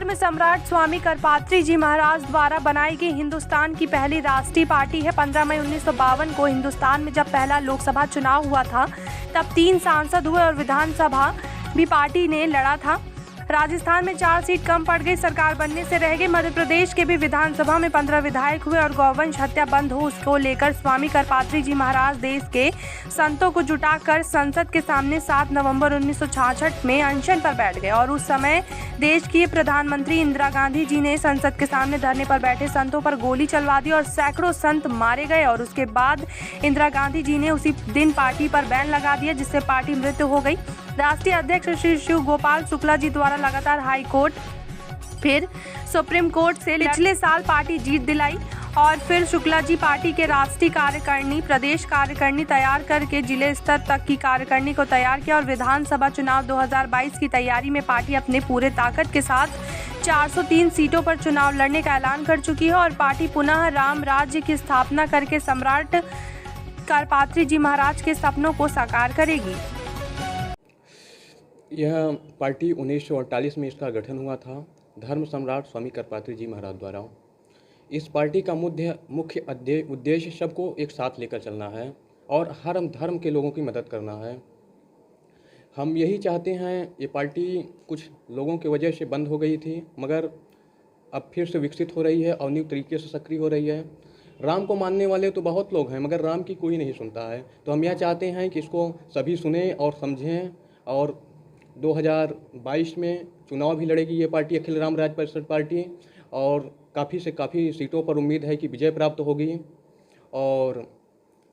धर्म सम्राट स्वामी करपात्री जी महाराज द्वारा बनाई गई हिंदुस्तान की पहली राष्ट्रीय पार्टी है। 15 मई 1952 को हिंदुस्तान में जब पहला लोकसभा चुनाव हुआ था तब 3 सांसद हुए और विधानसभा भी पार्टी ने लड़ा था। राजस्थान में 4 सीट कम पड़ गई, सरकार बनने से रह गई। मध्य प्रदेश के भी विधानसभा में 15 विधायक हुए और गौवंश हत्या बंद हो उसको लेकर स्वामी करपात्री जी महाराज देश के संतों को जुटाकर संसद के सामने 7 नवंबर 1966 में अनशन पर बैठ गए और उस समय देश की प्रधानमंत्री इंदिरा गांधी जी ने संसद के सामने धरने पर बैठे संतों पर गोली चलवा दी और सैकड़ों संत मारे गए। और उसके बाद इंदिरा गांधी जी ने उसी दिन पार्टी पर बैन लगा दिया, जिससे पार्टी मृत्यु हो गई। राष्ट्रीय अध्यक्ष श्री शिव गोपाल शुक्ला जी द्वारा लगातार हाई कोर्ट फिर सुप्रीम कोर्ट से पिछले साल पार्टी जीत दिलाई और फिर शुक्ला जी पार्टी के राष्ट्रीय कार्यकारिणी प्रदेश कार्यकारिणी तैयार करके जिले स्तर तक की कार्यकारिणी को तैयार किया और विधानसभा चुनाव 2022 की तैयारी में पार्टी अपने पूरे ताकत के साथ 403 सीटों पर चुनाव लड़ने का ऐलान कर चुकी है और पार्टी पुनः राम राज्य की स्थापना करके सम्राट करपात्री जी महाराज के सपनों को साकार करेगी। यह पार्टी 1948 में इसका गठन हुआ था धर्म सम्राट स्वामी करपात्री जी महाराज द्वारा। इस पार्टी का मुख्य उद्देश्य सबको एक साथ लेकर चलना है और हर धर्म के लोगों की मदद करना है। हम यही चाहते हैं। ये पार्टी कुछ लोगों की वजह से बंद हो गई थी, मगर अब फिर से विकसित हो रही है और न्यू तरीके से सक्रिय हो रही है। राम को मानने वाले तो बहुत लोग हैं, मगर राम की कोई नहीं सुनता है। तो हम यह चाहते हैं कि इसको सभी सुने और समझें और 2022 में चुनाव भी लड़ेगी ये पार्टी, अखिल राम राज्य परिषद पार्टी, और काफ़ी से काफ़ी सीटों पर उम्मीद है कि विजय प्राप्त होगी। और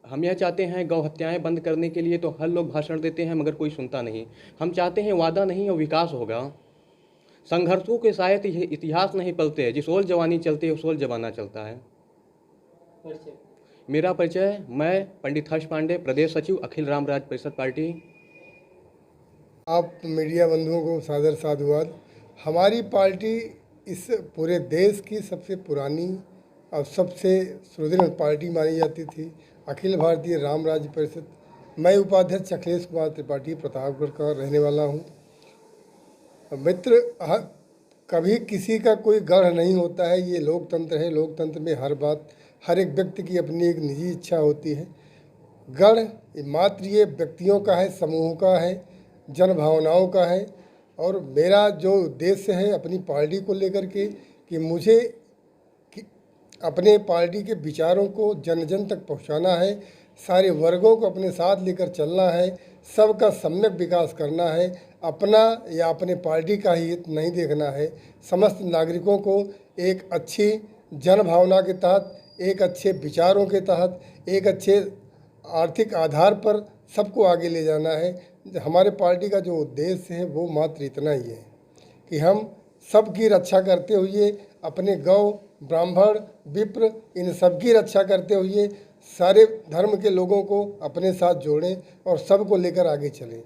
हम यह चाहते हैं गौ हत्याएँ बंद करने के लिए तो हर लोग भाषण देते हैं मगर कोई सुनता नहीं। हम चाहते हैं वादा नहीं और विकास होगा। संघर्षों के शायद इतिहास नहीं पलते हैं, जिस ओर जवानी चलती है उस ओर जमाना चलता है। मेरा परिचय, मैं पंडित हर्ष पांडे, प्रदेश सचिव अखिल राम राज्य परिषद पार्टी। आप मीडिया बंधुओं को सादर साधुवाद। हमारी पार्टी इस पूरे देश की सबसे पुरानी और सबसे सुदृढ़ पार्टी मानी जाती थी, अखिल भारतीय राम राज्य परिषद। मैं उपाध्यक्ष अखिलेश कुमार त्रिपाठी प्रतापगढ़ का रहने वाला हूँ। मित्र, कभी किसी का कोई गढ़ नहीं होता है, ये लोकतंत्र है। लोकतंत्र में हर बात, हर एक व्यक्ति की अपनी एक निजी इच्छा होती है। गढ़ मात्र ये व्यक्तियों का है, समूह का है, जन भावनाओं का है। और मेरा जो उद्देश्य है अपनी पार्टी को लेकर के कि मुझे अपने पार्टी के विचारों को जन जन तक पहुंचाना है, सारे वर्गों को अपने साथ लेकर चलना है, सबका सम्यक विकास करना है। अपना या अपने पार्टी का ही हित नहीं देखना है। समस्त नागरिकों को एक अच्छी जन भावना के तहत, एक अच्छे विचारों के तहत, एक अच्छे आर्थिक आधार पर सबको आगे ले जाना है। हमारे पार्टी का जो उद्देश्य है वो मात्र इतना ही है कि हम सबकी रक्षा करते हुए, अपने गौ, ब्राह्मण, विप्र, इन सबकी रक्षा करते हुए सारे धर्म के लोगों को अपने साथ जोड़ें और सबको लेकर आगे चलें।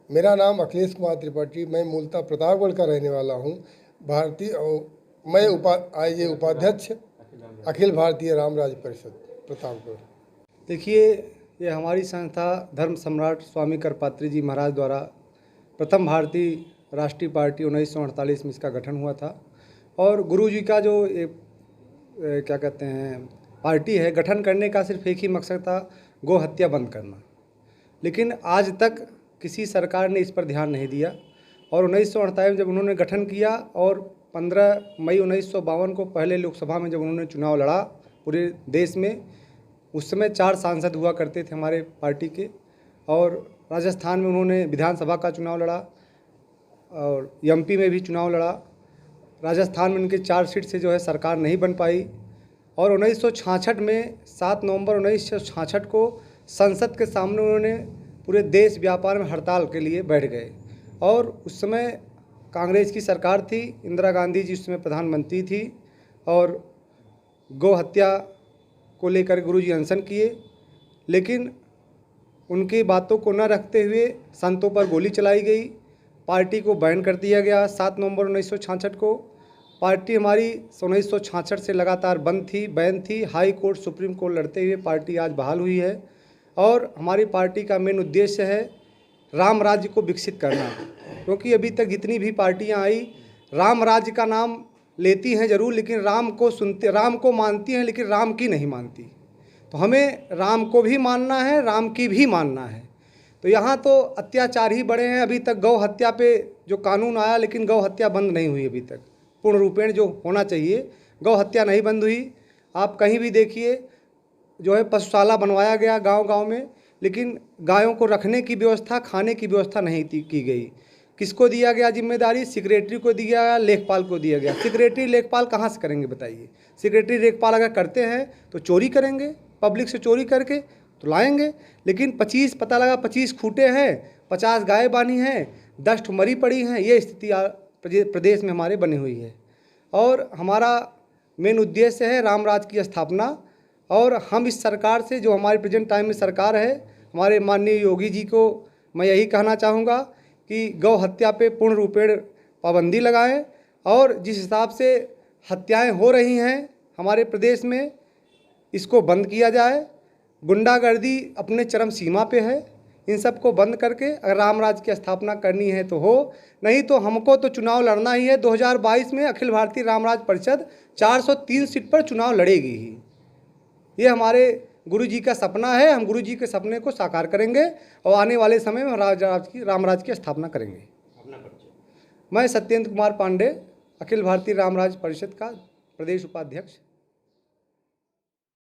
मेरा नाम अखिलेश कुमार त्रिपाठी, मैं मूलतः प्रतापगढ़ का रहने वाला हूँ। मैं उपाध्यक्ष अखिल भारतीय राम राज्य परिषद प्रतापगढ़। देखिए, ये हमारी संस्था धर्म सम्राट स्वामी करपात्री जी महाराज द्वारा प्रथम भारतीय राष्ट्रीय पार्टी 1948 में इसका गठन हुआ था। और गुरु जी का जो क्या कहते हैं पार्टी है, गठन करने का सिर्फ एक ही मकसद था, गौ हत्या बंद करना। लेकिन आज तक किसी सरकार ने इस पर ध्यान नहीं दिया। और 1948 में जब उन्होंने गठन किया और 15 मई 1952 को पहले लोकसभा में जब उन्होंने चुनाव लड़ा पूरे देश में, उस समय 4 सांसद हुआ करते थे हमारे पार्टी के। और राजस्थान में उन्होंने विधानसभा का चुनाव लड़ा और एमपी में भी चुनाव लड़ा। राजस्थान में उनके 4 सीट से जो है सरकार नहीं बन पाई। और 1966 में 7 नवंबर 1966 को संसद के सामने उन्होंने पूरे देश व्यापार में हड़ताल के लिए बैठ गए। और उस समय कांग्रेस की सरकार थी, इंदिरा गांधी जी उस समय प्रधानमंत्री थी। और गौ हत्या को लेकर गुरुजी अनशन किए, लेकिन उनकी बातों को न रखते हुए संतों पर गोली चलाई गई। पार्टी को बैन कर दिया गया 7 नवंबर 1966 को। पार्टी हमारी 1966 से लगातार बंद थी, बैन थी। हाई कोर्ट, सुप्रीम कोर्ट लड़ते हुए पार्टी आज बहाल हुई है। और हमारी पार्टी का मेन उद्देश्य है राम राज्य को विकसित करना। क्योंकि अभी तक जितनी भी पार्टियां आई राम राज्य का नाम लेती हैं ज़रूर, लेकिन राम को मानती हैं लेकिन राम की नहीं मानती। तो हमें राम को भी मानना है, राम की भी मानना है। तो यहाँ तो अत्याचार ही बढ़े हैं। अभी तक गौ हत्या पे जो कानून आया, लेकिन गौ हत्या बंद नहीं हुई अभी तक। पूर्ण रूपेण जो होना चाहिए गौ हत्या नहीं बंद हुई। आप कहीं भी देखिए जो है पशुशाला बनवाया गया गांव-गांव में, लेकिन गायों को रखने की व्यवस्था, खाने की व्यवस्था नहीं की गई। किसको दिया गया जिम्मेदारी? सेक्रेटरी को दिया गया, लेखपाल को दिया गया। सेक्रेटरी लेखपाल कहाँ से करेंगे बताइए? सेक्रेटरी लेखपाल अगर करते हैं तो चोरी करेंगे, पब्लिक से चोरी करके तो लाएंगे। लेकिन 25 खूंटे हैं, 50 गाय बानी हैं, 10 ठो मरी पड़ी हैं। ये स्थिति प्रदेश में हमारे बनी हुई है। और हमारा मेन उद्देश्य है राम राज्य की स्थापना। और हम इस सरकार से, जो हमारी प्रेजेंट टाइम में सरकार है, हमारे माननीय योगी जी को मैं यही कहना चाहूँगा कि गौ हत्या पे पूर्ण रूपेण पाबंदी लगाएं। और जिस हिसाब से हत्याएं हो रही हैं हमारे प्रदेश में, इसको बंद किया जाए। गुंडागर्दी अपने चरम सीमा पे है। इन सब को बंद करके अगर राम राज्य की स्थापना करनी है तो हो, नहीं तो हमको तो चुनाव लड़ना ही है। 2022 में अखिल भारतीय राम राज्य परिषद 403 सीट पर चुनाव लड़ेगी ही। ये हमारे गुरु जी का सपना है। हम गुरु जी के सपने को साकार करेंगे और आने वाले समय में राम राज्य की स्थापना करेंगे। मैं सत्येंद्र कुमार पांडे, अखिल भारतीय राम राज्य परिषद का प्रदेश उपाध्यक्ष।